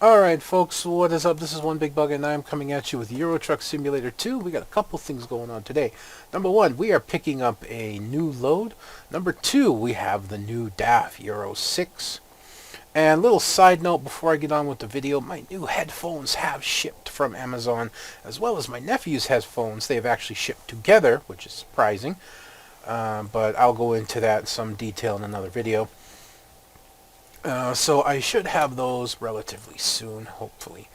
Alright folks, what is up? This is One Big Bug and I'm coming at you with Euro Truck Simulator 2. We got a couple things going on today. Number one, we are picking up a new load. Number two, we have the new Daf Euro 6. And little side note before I get on with the video, my new headphones have shipped from Amazon, as well as my nephew's headphones. They have actually shipped together, which is surprising. But I'll go into that in some detail in another video. So I should have those relatively soon, hopefully.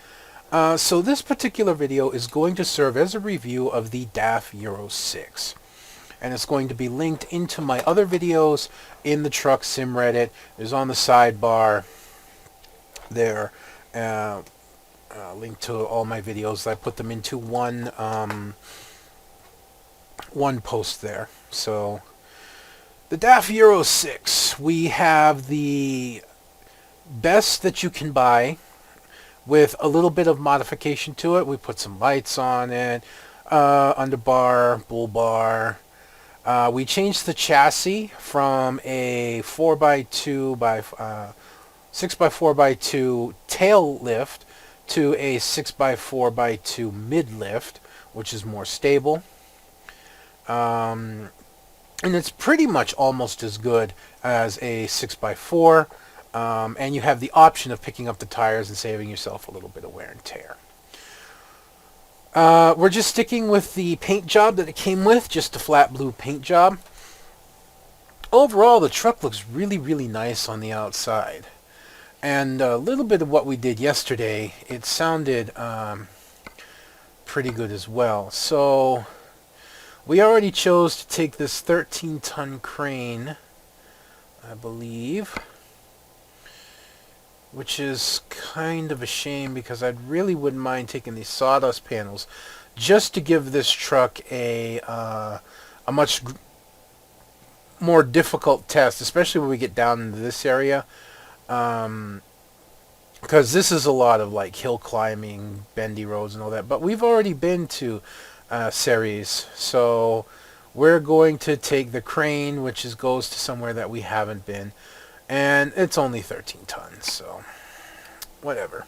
So this particular video is going to serve as a review of the Daf Euro 6. And it's going to be linked into my other videos in the Truck Sim Reddit. There's on the sidebar there, link to all my videos. I put them into one post there. So the Daf Euro 6, we have the best that you can buy with a little bit of modification to it. We put some lights on it, underbar, bull bar. We changed the chassis from a 4x2 by 6x4x2 tail lift to a 6x4x2 mid lift, which is more stable. And it's pretty much almost as good as a 6x4. And you have the option of picking up the tires and saving yourself a little bit of wear and tear. We're just sticking with the paint job that it came with, just a flat blue paint job. Overall, the truck looks really, really nice on the outside. And a little bit of what we did yesterday, it sounded pretty good as well. So we already chose to take this 13-ton crane, I believe, which is kind of a shame because I really wouldn't mind taking these sawdust panels just to give this truck a much more difficult test, especially when we get down into this area, because this is a lot of like hill climbing, bendy roads and all that. But we've already been to Ceres, so we're going to take the crane, which goes to somewhere that we haven't been. And it's only 13 tons, so whatever.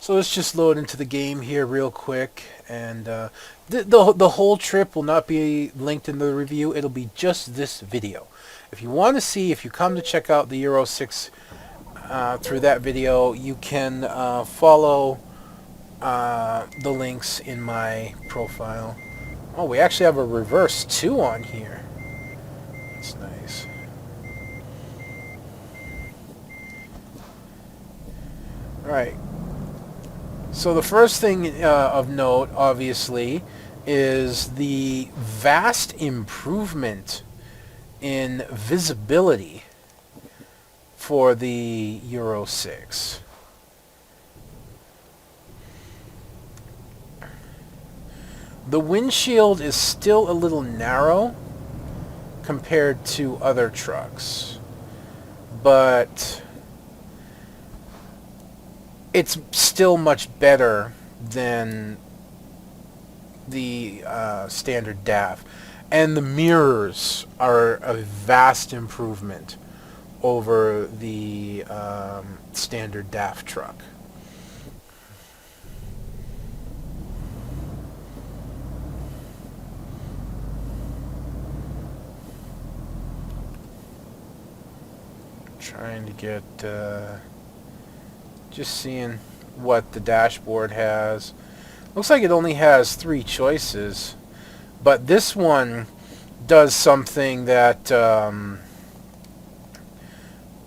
So let's just load into the game here real quick. And the whole trip will not be linked in the review. It'll be just this video. If you want to see, if you come to check out the Euro 6 through that video, you can follow the links in my profile. Oh, we actually have a reverse 2 on here. That's nice. Alright. So the first thing of note, obviously, is the vast improvement in visibility for the Euro 6. The windshield is still a little narrow compared to other trucks, but it's still much better than the Standard Daf. And the mirrors are a vast improvement over the Standard Daf truck. Trying to get, just seeing what the dashboard has. Looks like it only has 3 choices, but this one does something that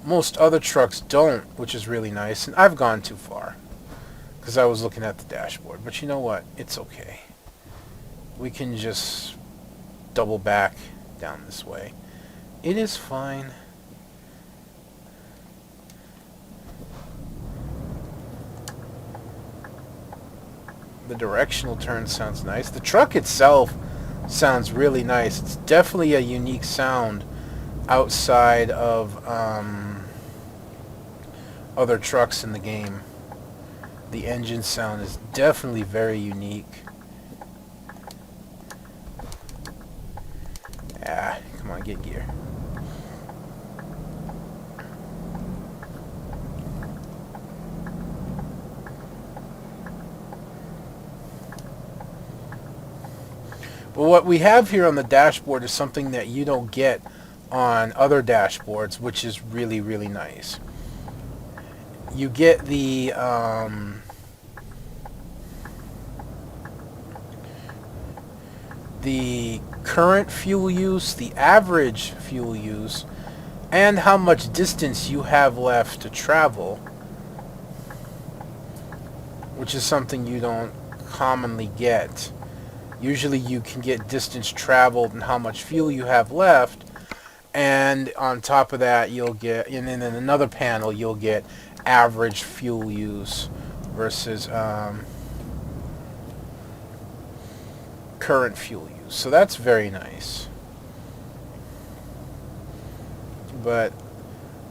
most other trucks don't, which is really nice. And I've gone too far because I was looking at the dashboard, but you know what? It's okay. We can just double back down this way. It is fine. The directional turn sounds nice. The truck itself sounds really nice. It's definitely a unique sound outside of other trucks in the game. The engine sound is definitely very unique. Ah, come on, get gear. But what we have here on the dashboard is something that you don't get on other dashboards, which is really, really nice. You get the current fuel use, the average fuel use, and how much distance you have left to travel, which is something you don't commonly get. Usually you can get distance traveled and how much fuel you have left, and on top of that you'll get, and then in another panel you'll get average fuel use versus current fuel use. So that's very nice. But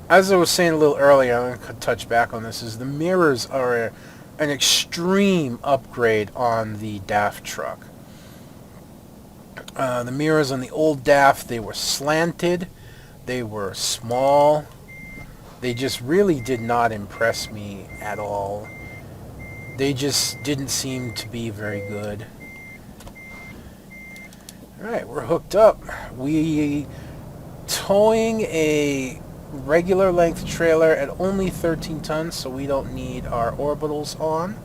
as I was saying a little earlier, I'm going to touch back on this, is the mirrors are an extreme upgrade on the DAF truck. The mirrors on the old DAF, they were slanted, they were small, they just really did not impress me at all. They just didn't seem to be very good. Alright, we're hooked up. We towing a regular length trailer at only 13 tons, so we don't need our orbitals on.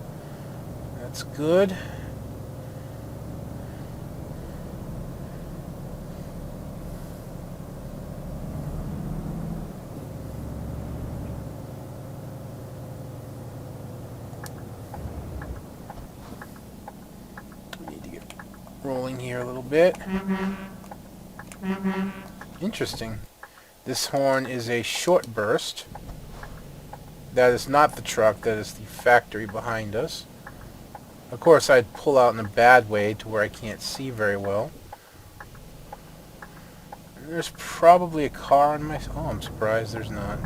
That's good. We need to get rolling here a little bit. Interesting. This horn is a short burst. That is not the truck, that is the factory behind us. Of course, I'd pull out in a bad way to where I can't see very well. There's probably a car on my... Oh, I'm surprised there's not.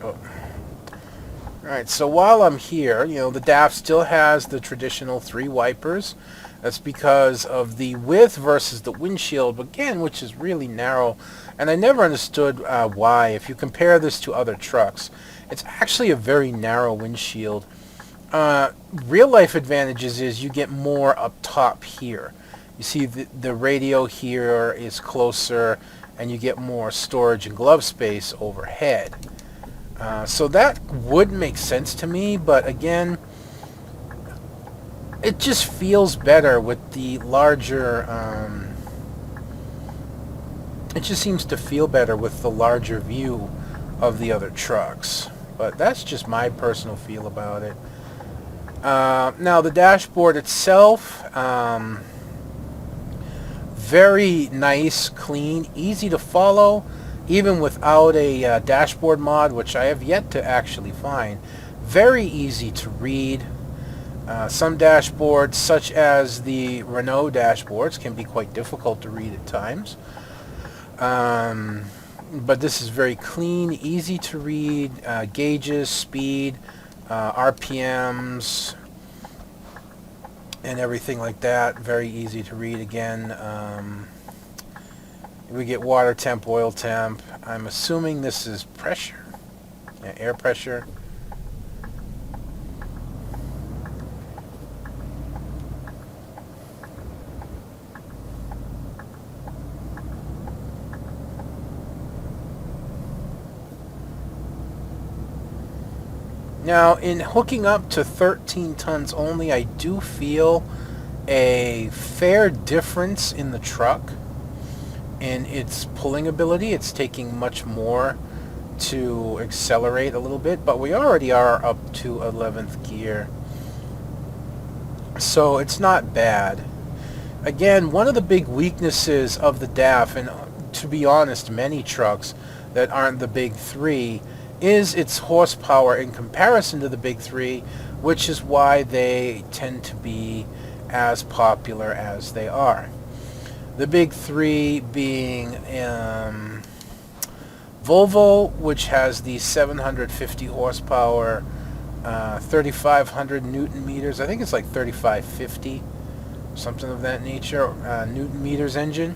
Oh. Alright, so while I'm here, you know, the DAF still has the traditional 3 wipers. That's because of the width versus the windshield, again, which is really narrow. And I never understood why. If you compare this to other trucks, it's actually a very narrow windshield. Real life advantages is you get more up top here. You see the radio here is closer, and you get more storage and glove space overhead. So that would make sense to me, but again, it just feels better with the larger, it just seems to feel better with the larger view of the other trucks. But that's just my personal feel about it. Now the dashboard itself, very nice, clean, easy to follow, even without a dashboard mod, which I have yet to actually find. Very easy to read. Some dashboards, such as the Renault dashboards, can be quite difficult to read at times. But this is very clean, easy to read, gauges, speed, RPMs, and everything like that. Very easy to read again. We get water temp, oil temp. I'm assuming this is pressure, air pressure. Now, in hooking up to 13 tons only, I do feel a fair difference in the truck in its pulling ability. It's taking much more to accelerate a little bit, but we already are up to 11th gear, so it's not bad. Again, one of the big weaknesses of the DAF, and to be honest, many trucks that aren't the big 3, is its horsepower in comparison to the big 3, which is why they tend to be as popular as they are. The big 3 being Volvo, which has the 750 horsepower, 3,500 Newton meters. I think it's like 3,550, something of that nature, Newton meters engine.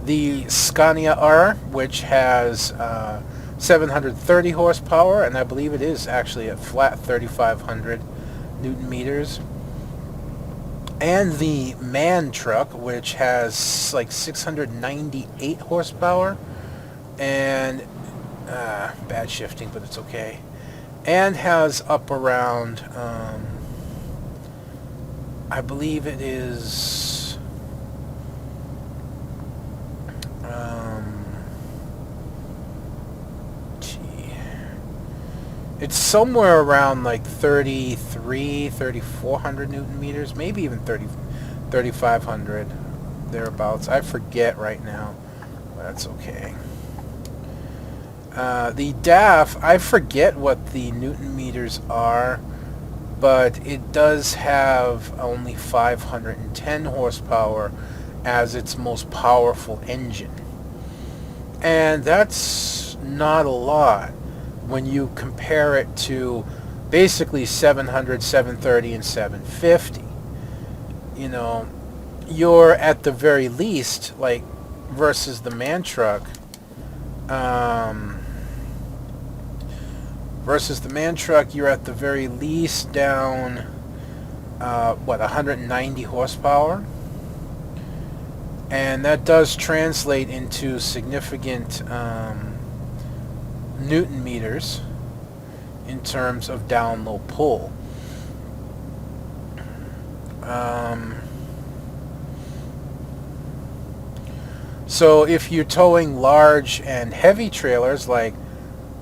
The Scania R, which has 730 horsepower, and I believe it is actually at flat 3,500 Newton meters. And the MAN truck, which has like 698 horsepower, and bad shifting, but it's okay, and has up around, I believe it is, it's somewhere around like 3,400 Newton meters, maybe even 3,500, thereabouts. I forget right now, but that's okay. The DAF, I forget what the Newton meters are, but it does have only 510 horsepower as its most powerful engine. And that's not a lot when you compare it to basically 700, 730, and 750. You know, you're at the very least, like, versus the MAN truck, you're at the very least down, 190 horsepower? And that does translate into significant Newton meters in terms of down-low pull. So if you're towing large and heavy trailers, like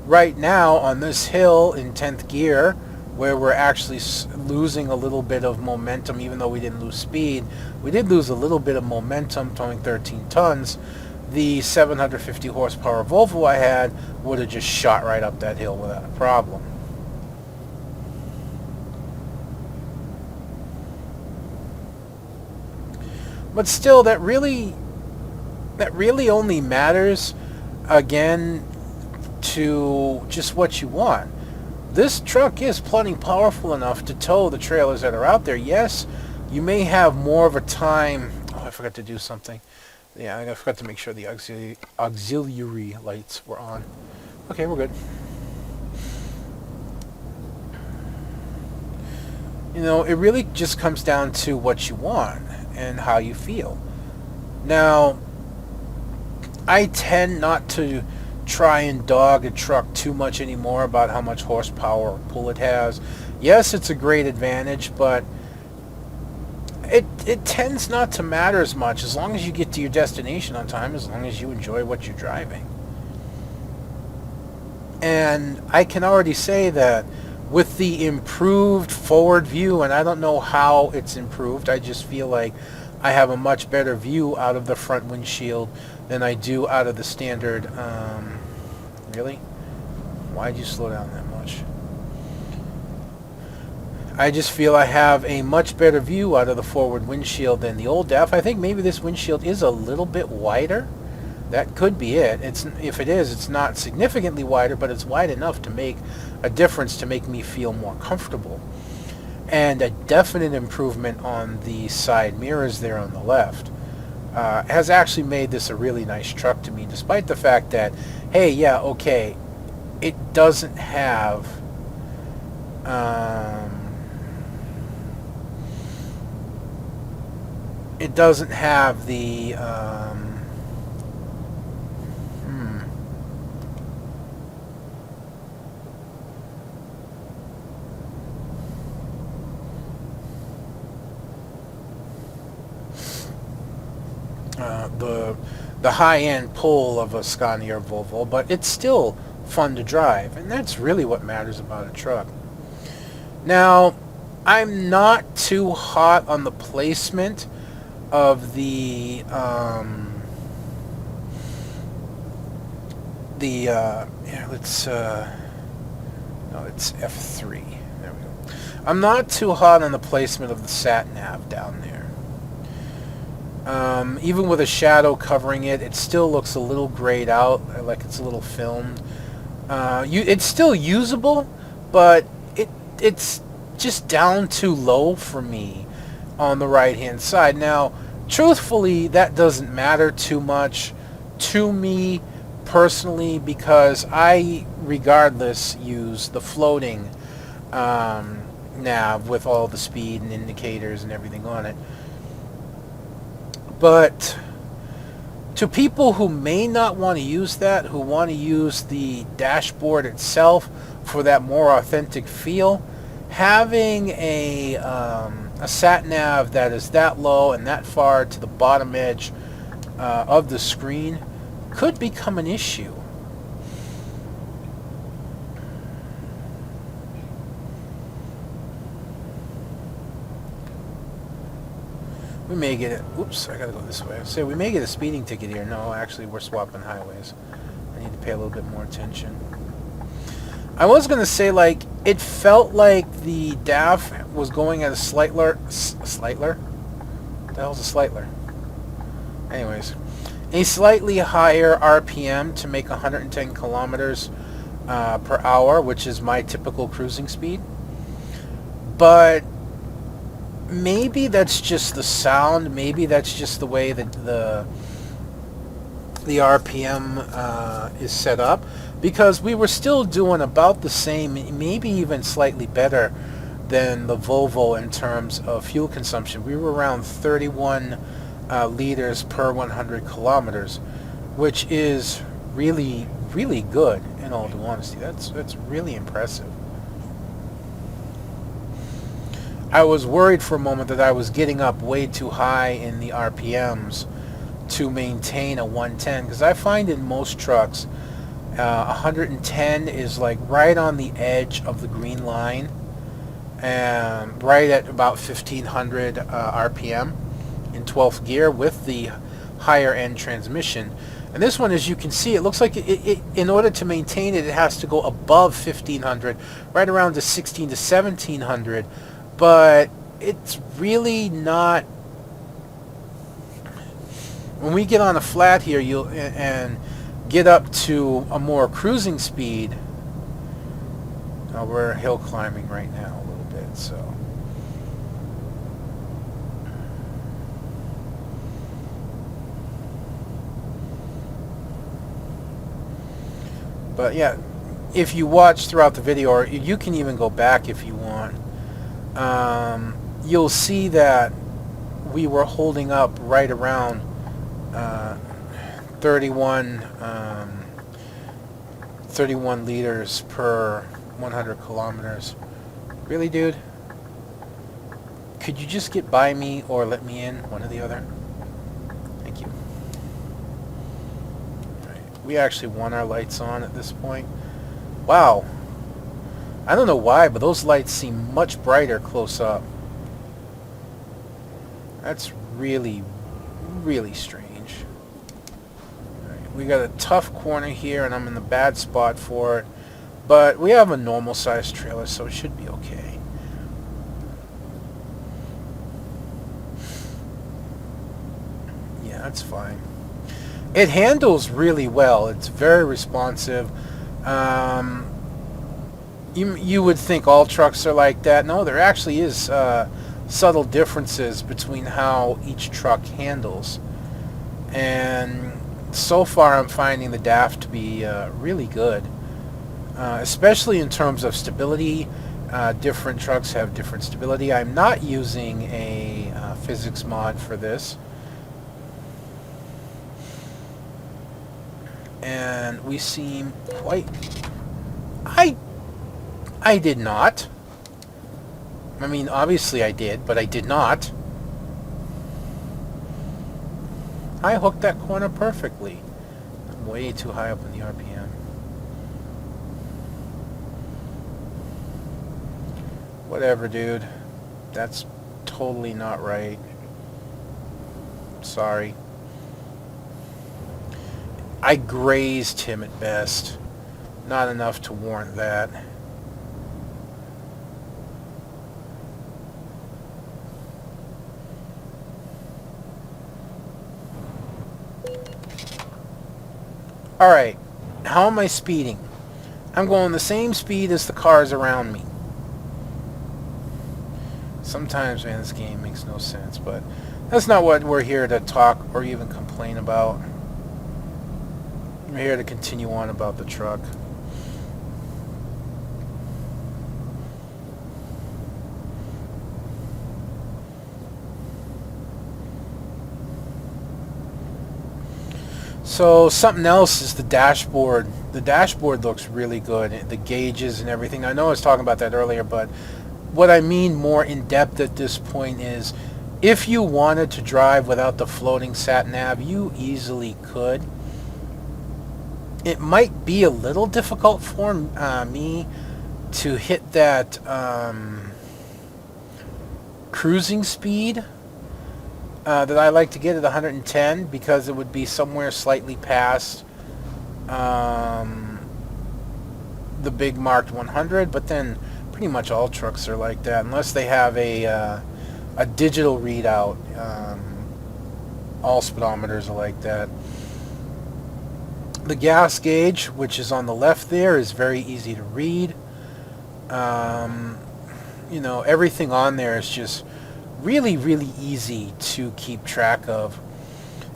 right now on this hill in 10th gear, where we're actually losing a little bit of momentum, even though we didn't lose speed, we did lose a little bit of momentum towing 13 tons. The 750 horsepower Volvo I had would have just shot right up that hill without a problem. But still, that really only matters, again, to just what you want. This truck is plenty powerful enough to tow the trailers that are out there. Yes, you may have more of a time. Oh, I forgot to do something. Yeah, I forgot to make sure the auxiliary lights were on. Okay, we're good. You know, it really just comes down to what you want and how you feel. Now, I tend not to try and dog a truck too much anymore about how much horsepower or pull it has. Yes, it's a great advantage, but it tends not to matter as much as long as you get to your destination on time, as long as you enjoy what you're driving. And I can already say that with the improved forward view, and I don't know how it's improved, I just feel like I have a much better view out of the front windshield than I do out of the standard. Really? Why'd you slow down that much? I just feel I have a much better view out of the forward windshield than the old DAF. I think maybe this windshield is a little bit wider. That could be it. If it is, it's not significantly wider, but it's wide enough to make a difference to make me feel more comfortable. And a definite improvement on the side mirrors there on the left has actually made this a really nice truck to me, despite the fact that, hey, yeah, okay, it doesn't have the the high-end pull of a Scania or Volvo, but it's still fun to drive, and that's really what matters about a truck. Now, I'm not too hot on the placement of the it's F3. There we go. I'm not too hot on the placement of the sat nav down there. Even with a shadow covering it, it still looks a little grayed out, like it's a little filmed. It's still usable, but it's just down too low for me on the right-hand side. Now, truthfully, that doesn't matter too much to me, personally, because I regardless use the floating nav with all the speed and indicators and everything on it. But to people who may not want to use that, who want to use the dashboard itself for that more authentic feel, having a sat nav that is that low and that far to the bottom edge of the screen could become an issue. We may get it. Oops, I gotta go this way. So we may get a speeding ticket here. No, actually, we're swapping highways. I need to pay a little bit more attention. I was gonna say, like, it felt like the DAF was going at a slightler. What the hell's a slightler? Anyways, a slightly higher RPM to make 110 kilometers per hour, which is my typical cruising speed. But maybe that's just the sound. Maybe that's just the way that the RPM is set up, because we were still doing about the same, maybe even slightly better than the Volvo in terms of fuel consumption. We were around 31 liters per 100 kilometers, which is really, really good, in all due honesty. That's really impressive. I was worried for a moment that I was getting up way too high in the RPMs to maintain a 110, because I find in most trucks 110 is like right on the edge of the green line, and right at about 1500 RPM in 12th gear with the higher end transmission. And this one, as you can see, it looks like it in order to maintain it, it has to go above 1500, right around to 16 to 1700. But it's really not. When we get on a flat here, and get up to a more cruising speed. Now we're hill climbing right now a little bit, so. But yeah, if you watch throughout the video, or you can even go back if you want, you'll see that we were holding up right around 31 liters per 100 kilometers. Really, dude? Could you just get by me or let me in? One or the other. Thank you. Right. We actually want our lights on at this point. Wow. I don't know why, but those lights seem much brighter close up. That's really, really strange. Right, we got a tough corner here, and I'm in the bad spot for it. But we have a normal-sized trailer, so it should be okay. Yeah, that's fine. It handles really well. It's very responsive. You would think all trucks are like that. No, there actually is subtle differences between how each truck handles. And so far I'm finding the DAF to be really good, especially in terms of stability. Different trucks have different stability. I'm not using a physics mod for this. And we seem quite... I did not. I mean, obviously I did, but I did not. I hooked that corner perfectly. I'm way too high up in the RPM. Whatever, dude. That's totally not right. Sorry. I grazed him at best. Not enough to warrant that. Alright, how am I speeding? I'm going the same speed as the cars around me. Sometimes, man, this game makes no sense, but that's not what we're here to talk or even complain about. We're here to continue on about the truck. So something else is the dashboard. The dashboard looks really good. The gauges and everything. I know I was talking about that earlier, but what I mean more in depth at this point is if you wanted to drive without the floating sat nav, you easily could. It might be a little difficult for me to hit that cruising speed that I like to get at 110, because it would be somewhere slightly past the big marked 100, but then pretty much all trucks are like that unless they have a digital readout. All speedometers are like that. The gas gauge, which is on the left there, is very easy to read. You know, everything on there is just really, really easy to keep track of.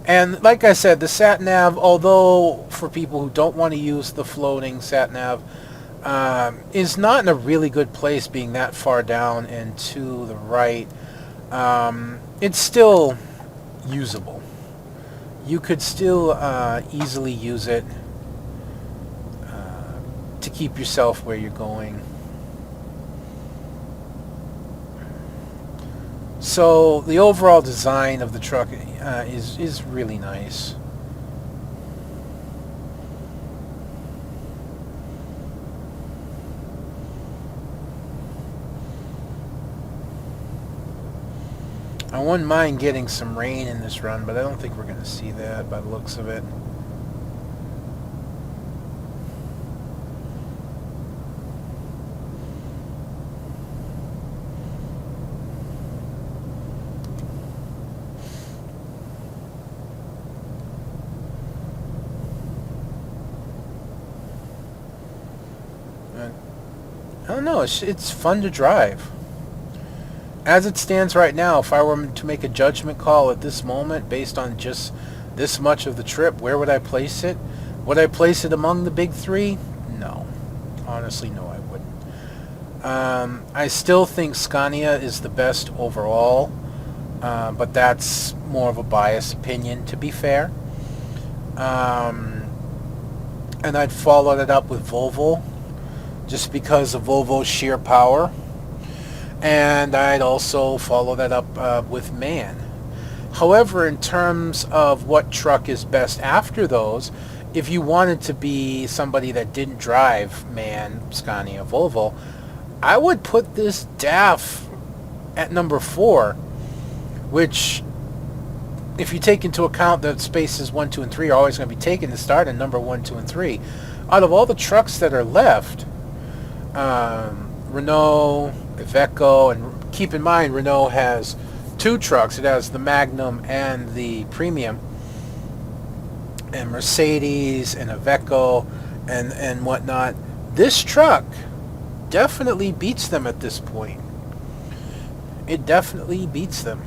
And like I said, the sat nav, although for people who don't want to use the floating sat nav, is not in a really good place, being that far down and to the right. It's still usable. You could still easily use it to keep yourself where you're going. So the overall design of the truck is really nice. I wouldn't mind getting some rain in this run, but I don't think we're going to see that by the looks of it. I don't know, it's fun to drive. As it stands right now, if I were to make a judgment call at this moment based on just this much of the trip, where would I place it? Would I place it among the big three? No. Honestly, no, I wouldn't. I still think Scania is the best overall, but that's more of a biased opinion, to be fair. And I'd follow that up with Volvo, just because of Volvo's sheer power. And I'd also follow that up with MAN. However, in terms of what truck is best after those, if you wanted to be somebody that didn't drive MAN, Scania, Volvo, I would put this DAF at number 4, which, if you take into account that spaces 1, 2, and 3 are always going to be taken to start at number 1, 2, and 3, out of all the trucks that are left, Renault, Iveco, and keep in mind Renault has 2 trucks. It has the Magnum and the Premium, and Mercedes and Iveco and whatnot. This truck definitely beats them at this point. It definitely beats them.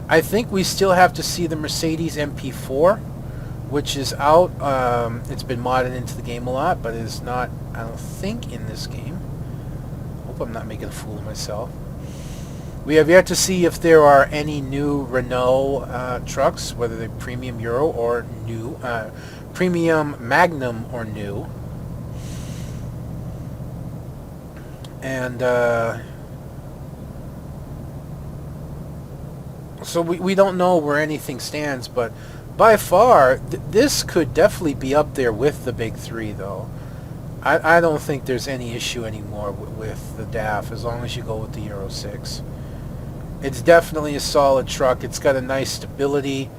I think we still have to see the Mercedes MP4, which is out. It's been modded into the game a lot, but is not, I don't think, in this game. Hope I'm not making a fool of myself. We have yet to see if there are any new Renault trucks, whether they're Premium Euro or new, Premium Magnum or new. And so we don't know where anything stands, but by far, this could definitely be up there with the big 3, though. I don't think there's any issue anymore with the DAF, as long as you go with the Euro 6. It's definitely a solid truck. It's got a nice stability.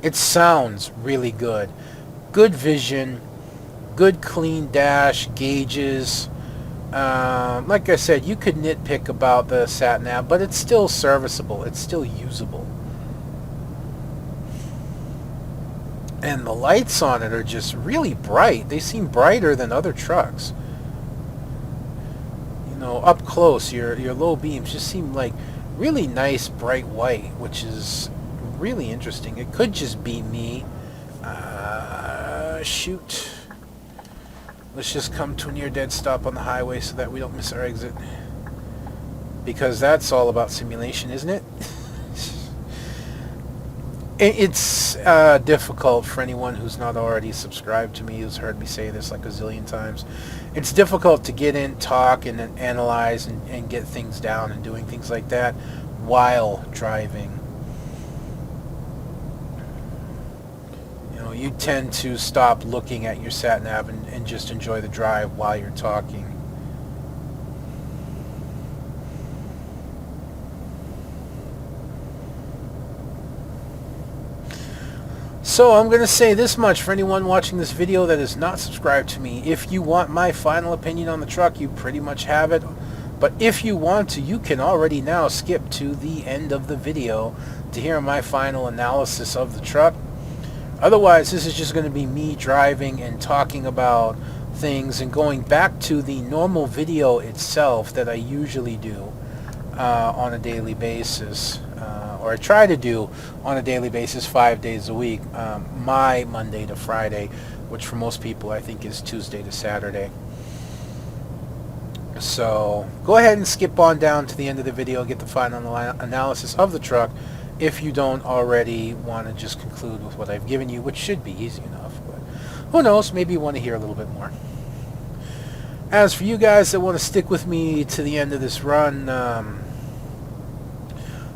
It sounds really good. Good vision, good clean dash, gauges. Like I said, you could nitpick about the sat-nav, but it's still serviceable. It's still usable. And the lights on it are just really bright. They seem brighter than other trucks. You know, up close, your low beams just seem like really nice bright white, which is really interesting. It could just be me. shoot. Let's just come to a near dead stop on the highway so that we don't miss our exit. Because that's all about simulation, isn't it? It's difficult for anyone who's not already subscribed to me, who's heard me say this like a zillion times. It's difficult to get in, talk, and analyze and get things down and doing things like that while driving. You know, you tend to stop looking at your sat-nav and just enjoy the drive while you're talking. So I'm going to say this much for anyone watching this video that is not subscribed to me. If you want my final opinion on the truck, you pretty much have it. But if you want to, you can already now skip to the end of the video to hear my final analysis of the truck. Otherwise, this is just going to be me driving and talking about things and going back to the normal video itself that I usually do on a daily basis. Or I try to do on a daily basis 5 days a week, my Monday to Friday, which for most people I think is Tuesday to Saturday. So go ahead and skip on down to the end of the video and get the final analysis of the truck if you don't already want to just conclude with what I've given you, which should be easy enough, but who knows, maybe you want to hear a little bit more. As for you guys that want to stick with me to the end of this run,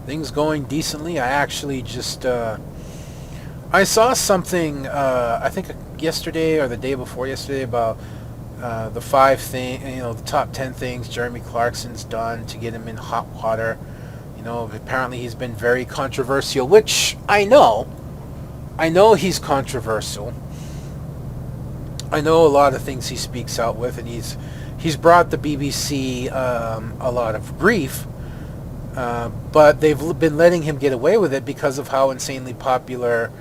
things going decently. I actually just I saw something I think yesterday or the day before yesterday about the the top 10 things Jeremy Clarkson's done to get him in hot water. You know, apparently he's been very controversial, which I know he's controversial. I know a lot of things he speaks out with, and he's brought the BBC a lot of grief. But they've been letting him get away with it because of how insanely popular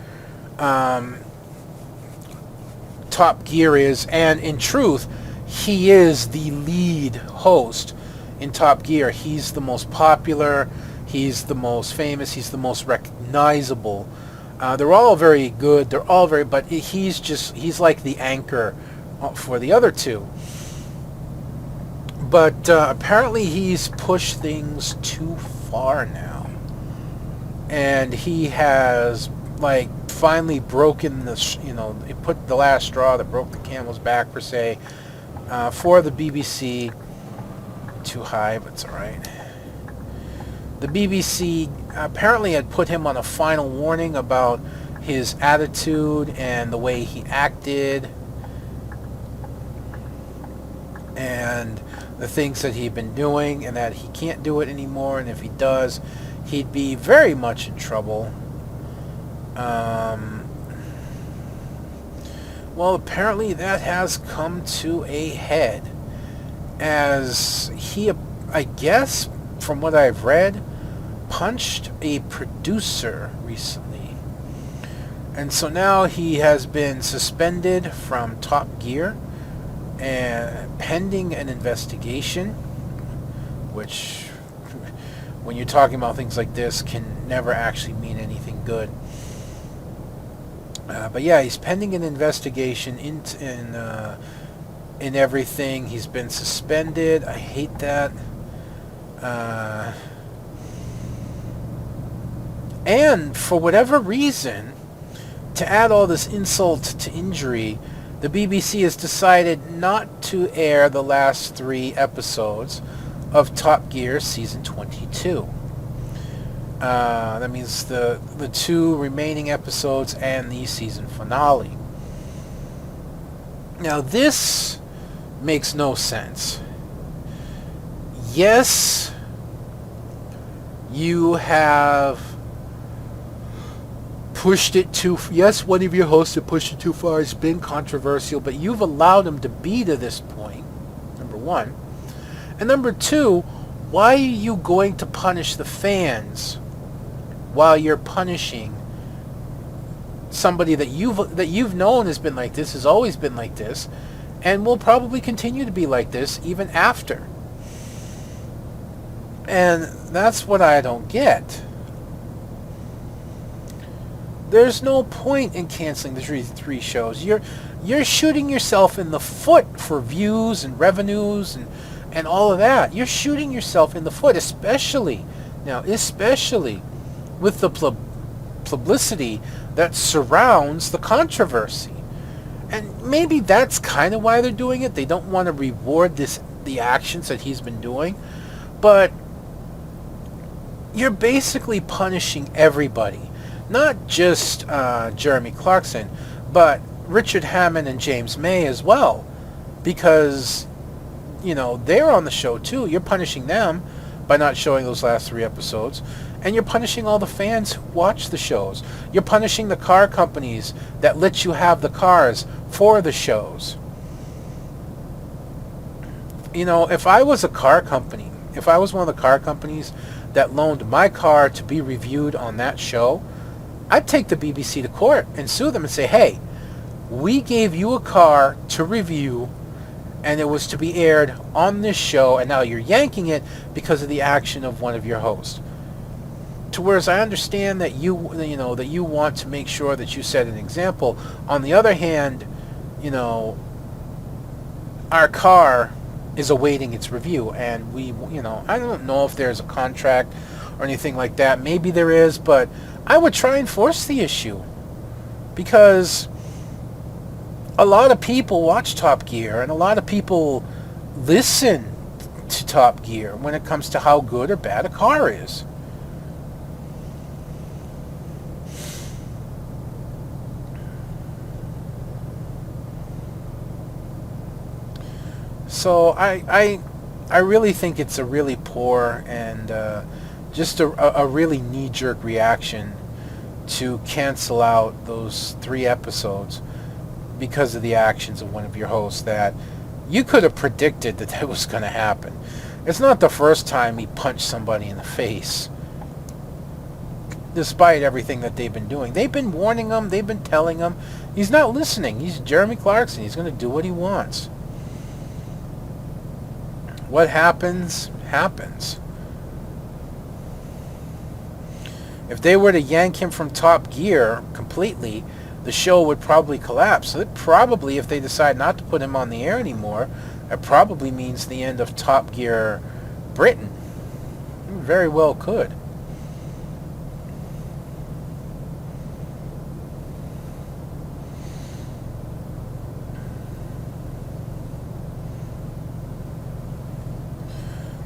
Top Gear is. And in truth, he is the lead host in Top Gear. He's the most popular, he's the most famous, he's the most recognizable. They're all very good, but he's like the anchor for the other two. But apparently he's pushed things too far now, and he has like finally broken the it put the last straw that broke the camel's back per se for the BBC. Too high, but it's all right. The BBC apparently had put him on a final warning about his attitude and the way he acted and the things that he'd been doing, and that he can't do it anymore, and if he does, he'd be very much in trouble. Well, apparently that has come to a head, as he, I guess, from what I've read, punched a producer recently. And so now he has been suspended from Top Gear, and pending an investigation, which, when you're talking about things like this, can never actually mean anything good. But yeah, he's pending an investigation in everything. He's been suspended. I hate that. And for whatever reason, to add all this insult to injury, the BBC has decided not to air the last 3 episodes of Top Gear Season 22. That means the 2 remaining episodes and the season finale. Now this makes no sense. Yes, you have pushed it too. Yes, one of your hosts have pushed it too far. It's been controversial, but you've allowed him to be to this point. Number one, and number two, why are you going to punish the fans while you're punishing somebody that you've known has been like this, has always been like this, and will probably continue to be like this even after? And that's what I don't get. There's no point in canceling the three shows. You're shooting yourself in the foot for views and revenues and all of that. You're shooting yourself in the foot, especially with the publicity that surrounds the controversy. And maybe that's kind of why they're doing it. They don't want to reward the actions that he's been doing. But you're basically punishing everybody. Not just Jeremy Clarkson, but Richard Hammond and James May as well. Because, they're on the show too. You're punishing them by not showing those last 3 episodes. And you're punishing all the fans who watch the shows. You're punishing the car companies that let you have the cars for the shows. If I was a car company, if I was one of the car companies that loaned my car to be reviewed on that show, I'd take the BBC to court and sue them and say, hey, we gave you a car to review and it was to be aired on this show, and now you're yanking it because of the action of one of your hosts. To whereas I understand that you want to make sure that you set an example. On the other hand, our car is awaiting its review, and I don't know if there's a contract or anything like that. Maybe there is, but I would try and force the issue, because a lot of people watch Top Gear and a lot of people listen to Top Gear when it comes to how good or bad a car is. So I really think it's a really poor and just a really knee-jerk reaction to cancel out those 3 episodes because of the actions of one of your hosts that you could have predicted that was going to happen. It's not the first time he punched somebody in the face, despite everything that they've been doing. They've been warning him. They've been telling him. He's not listening. He's Jeremy Clarkson. He's going to do what he wants. What happens, happens. If they were to yank him from Top Gear completely, the show would probably collapse. So it probably, if they decide not to put him on the air anymore, it probably means the end of Top Gear Britain. It very well could.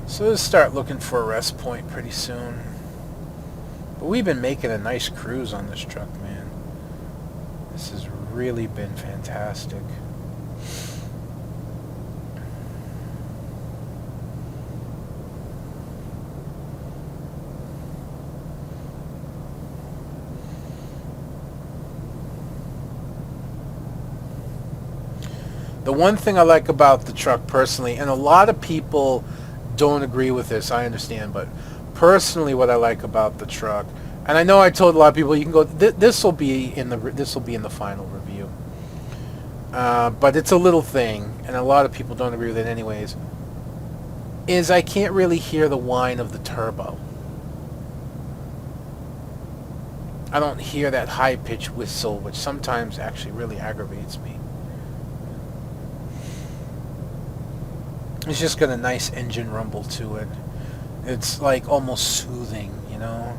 So let's start looking for a rest point pretty soon. But we've been making a nice cruise on this truck, man. This has really been fantastic. The one thing I like about the truck personally, and a lot of people don't agree with this, I understand, but personally what I like about the truck, and I know I told a lot of people you can go, this will be in the final review, but it's a little thing, and a lot of people don't agree with it anyways, is I can't really hear the whine of the turbo. I don't hear that high-pitched whistle, which sometimes actually really aggravates me. It's just got a nice engine rumble to it. It's like almost soothing, you know?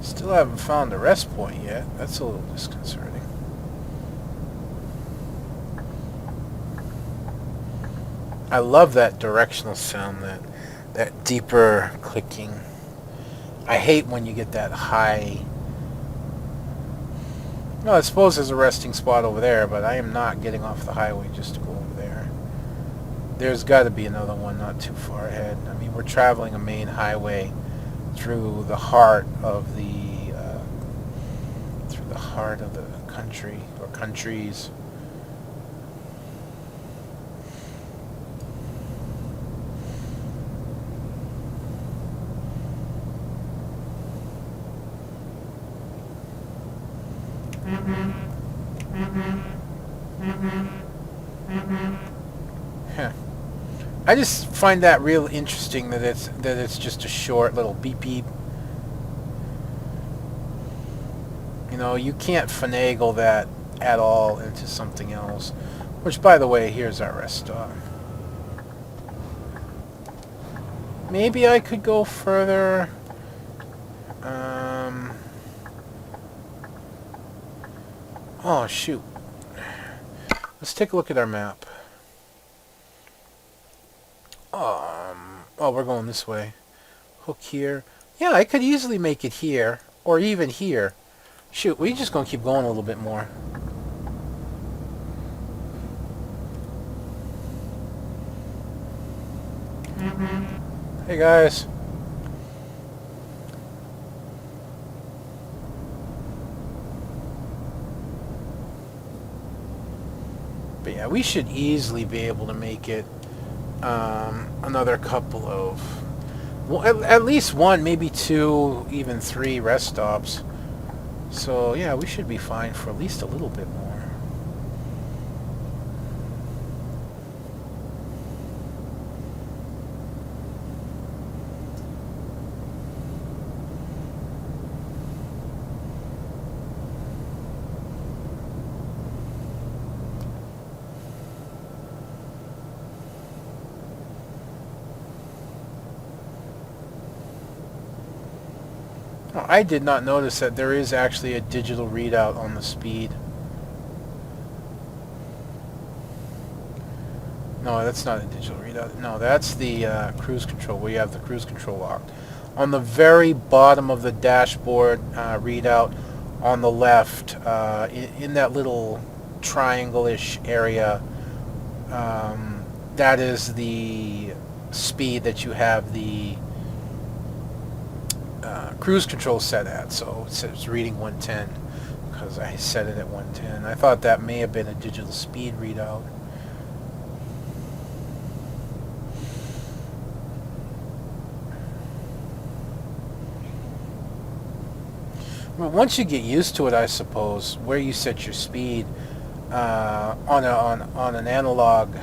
Still haven't found a rest point yet. That's a little disconcerting. I love that directional sound, that deeper clicking. I hate when you get that high. No, I suppose there's a resting spot over there, but I am not getting off the highway just to go over there. There's got to be another one not too far ahead. I mean, we're traveling a main highway through the heart of the the heart of the country, or countries. Huh. I just find that real interesting that it's just a short little beep beep. You know, you can't finagle that at all into something else. Which, by the way, here's our rest stop. Maybe I could go further. Oh, shoot. Let's take a look at our map. Oh, we're going this way. Hook here. Yeah, I could easily make it here, or even here. Shoot, we're just going to keep going a little bit more. Hey, guys. But yeah, we should easily be able to make it another couple of... Well, at least one, maybe two, even three rest stops. So, yeah, we should be fine for at least a little bit more. Oh, I did not notice that there is actually a digital readout on the speed. No, that's not a digital readout. No, that's the cruise control, where you have the cruise control locked. On the very bottom of the dashboard readout on the left, in that little triangle-ish area, that is the speed that you have the cruise control set at. So it's reading 110 because I set it at 110. I thought that may have been a digital speed readout. Well, once you get used to it, I suppose, where you set your speed on an analog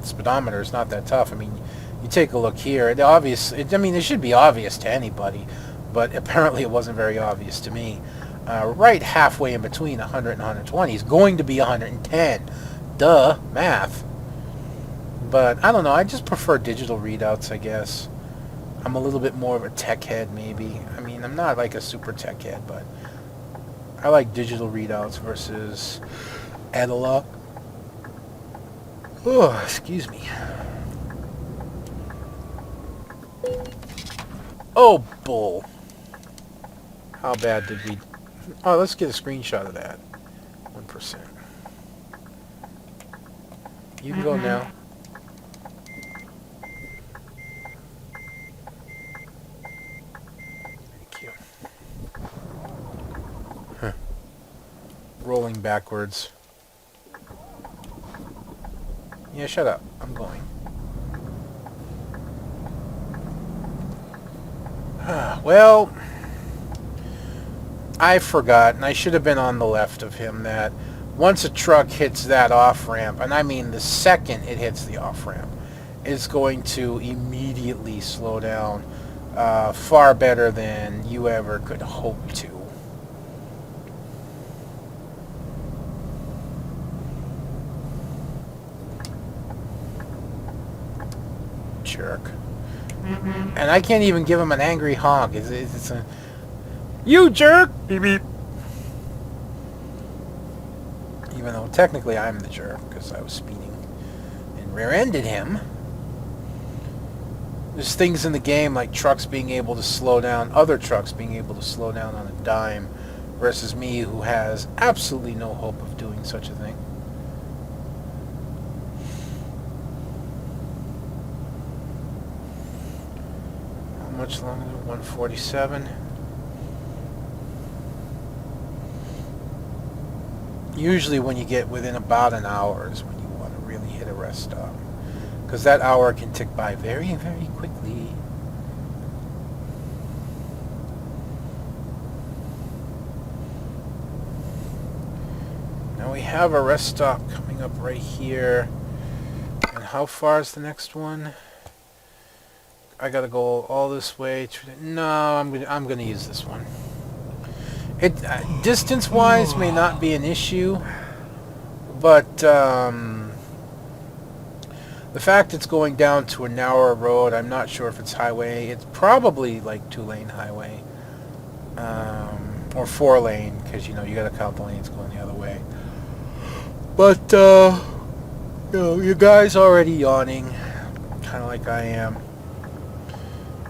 speedometer is not that tough. I mean, you take a look here. I mean, it should be obvious to anybody, but apparently it wasn't very obvious to me. Right halfway in between 100 and 120 is going to be 110. Duh, math. But I don't know. I just prefer digital readouts, I guess. I'm a little bit more of a tech head, maybe. I mean, I'm not like a super tech head, but I like digital readouts versus analog. Oh, excuse me. Oh, bull. How bad did we... Oh, let's get a screenshot of that. 1%. You can go now. Thank you. Huh. Rolling backwards. Yeah, shut up. I'm going. Well, I forgot, and I should have been on the left of him, that once a truck hits that off-ramp, and I mean the second it hits the off-ramp, it's going to immediately slow down far better than you ever could hope to. Jerk. And I can't even give him an angry honk. It's a... You jerk! Beep beep. Even though technically I'm the jerk, because I was speeding and rear-ended him. There's things in the game like trucks being able to slow down, other trucks being able to slow down on a dime, versus me who has absolutely no hope of doing such a thing. Much longer, 147. Usually when you get within about an hour is when you want to really hit a rest stop. Because that hour can tick by very, very quickly. Now we have a rest stop coming up right here. And how far is the next one? I gotta go all this way. No, I'm gonna use this one. It distance-wise may not be an issue, but the fact it's going down to a narrower road, I'm not sure if it's highway. It's probably like 2-lane highway, or 4-lane, because you gotta count the lanes going the other way. But you guys already yawning, kind of like I am.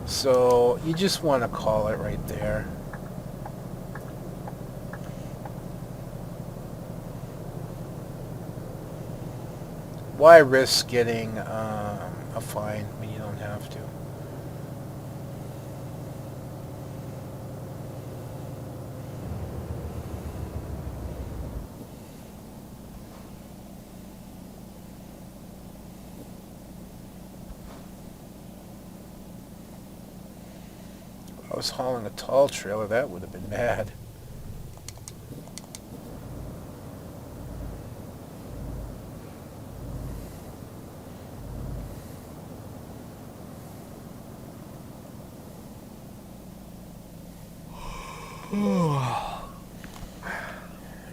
So you just want to call it right there. Why risk getting a fine when you don't have to? If I was hauling a tall trailer, that would have been bad.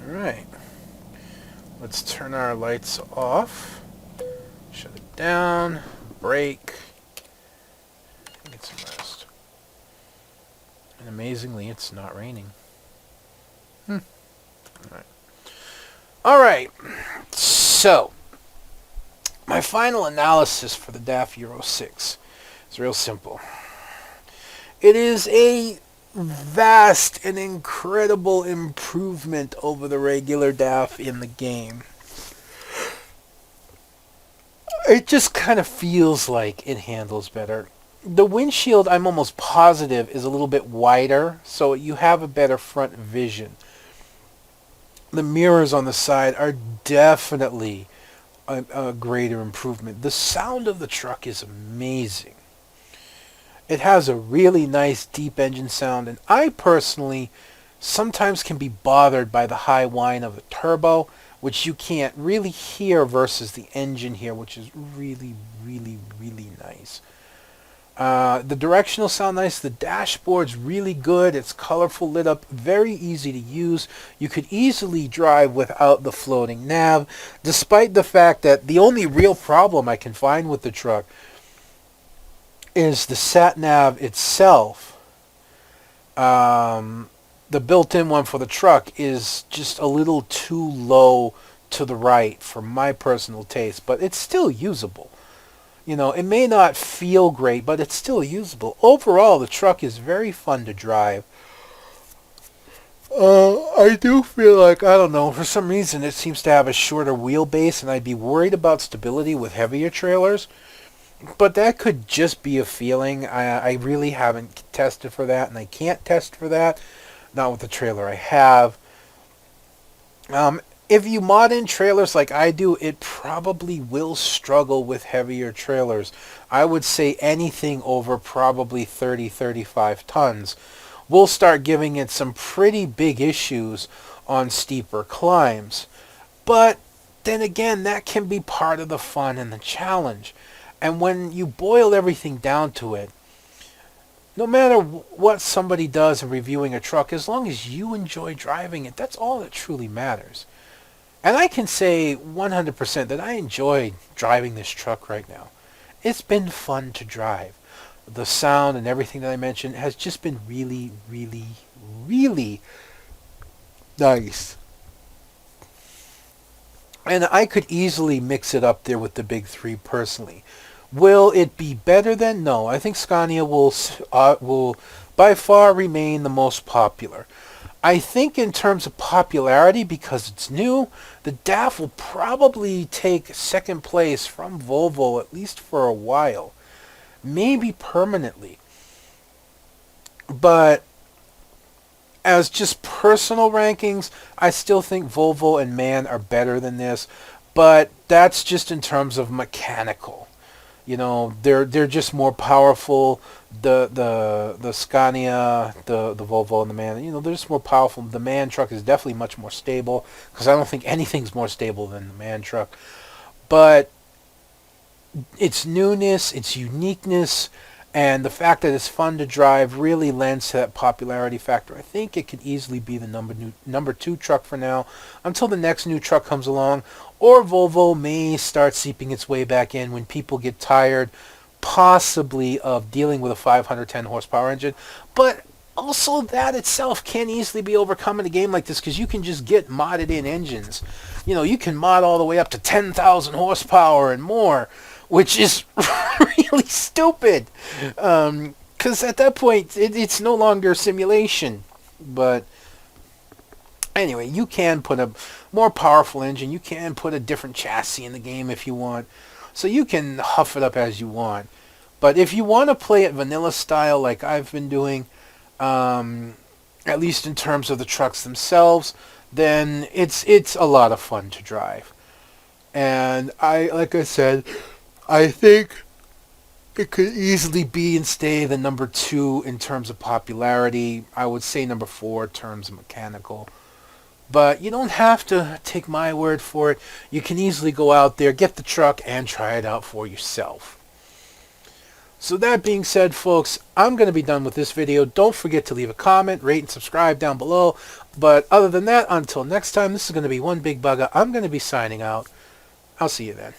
Alright. Let's turn our lights off. Shut it down. Brake. Get some rest. And amazingly, it's not raining. Alright. So, my final analysis for the Daf Euro 6 is real simple. It is a vast and incredible improvement over the regular Daf in the game. It just kind of feels like it handles better. The windshield, I'm almost positive, is a little bit wider, so you have a better front vision. The mirrors on the side are definitely a greater improvement. The sound of the truck is amazing. It has a really nice deep engine sound, and I personally sometimes can be bothered by the high whine of the turbo, which you can't really hear versus the engine here, which is really, really, really nice. The directional sound nice. The dashboard's really good. It's colorful, lit up, very easy to use. You could easily drive without the floating nav, despite the fact that the only real problem I can find with the truck is the sat nav itself. The built-in one for the truck is just a little too low to the right for my personal taste, but it's still usable. It may not feel great, but it's still usable. Overall, the truck is very fun to drive. I do feel like, I don't know, for some reason it seems to have a shorter wheelbase, and I'd be worried about stability with heavier trailers. But that could just be a feeling. I really haven't tested for that, and I can't test for that. Not with the trailer I have. If you mod in trailers like I do, it probably will struggle with heavier trailers. I would say anything over probably 30-35 tons will start giving it some pretty big issues on steeper climbs. But then again, that can be part of the fun and the challenge. And when you boil everything down to it, no matter what somebody does in reviewing a truck, as long as you enjoy driving it, that's all that truly matters. And I can say 100% that I enjoy driving this truck right now. It's been fun to drive. The sound and everything that I mentioned has just been really, really, really nice. And I could easily mix it up there with the big three personally. Will it be better than? No. I think Scania will by far remain the most popular. I think in terms of popularity, because it's new, the DAF will probably take second place from Volvo, at least for a while. Maybe permanently. But as just personal rankings, I still think Volvo and MAN are better than this, but that's just in terms of mechanical. You know, they're just more powerful. The Scania, the Volvo and the MAN, you know, they're just more powerful. The MAN truck is definitely much more stable, because I don't think anything's more stable than the MAN truck. But its newness, its uniqueness, and the fact that it's fun to drive really lends to that popularity factor. I think it could easily be the number 2 truck for now, until the next new truck comes along, or Volvo may start seeping its way back in when people get tired, possibly, of dealing with a 510 horsepower engine. But also that itself can easily be overcome in a game like this, because you can just get modded in engines. You know, you can mod all the way up to 10,000 horsepower and more, which is really stupid, because at that point it's no longer simulation. But anyway, you can put a more powerful engine, you can put a different chassis in the game if you want, so you can huff it up as you want. But if you want to play it vanilla style like I've been doing, at least in terms of the trucks themselves, then it's a lot of fun to drive. And like I said, I think it could easily be and stay the number 2 in terms of popularity. I would say number 4 in terms of mechanical. But you don't have to take my word for it. You can easily go out there, get the truck, and try it out for yourself. So that being said, folks, I'm going to be done with this video. Don't forget to leave a comment, rate, and subscribe down below. But other than that, until next time, this is going to be One Big Bugger. I'm going to be signing out. I'll see you then.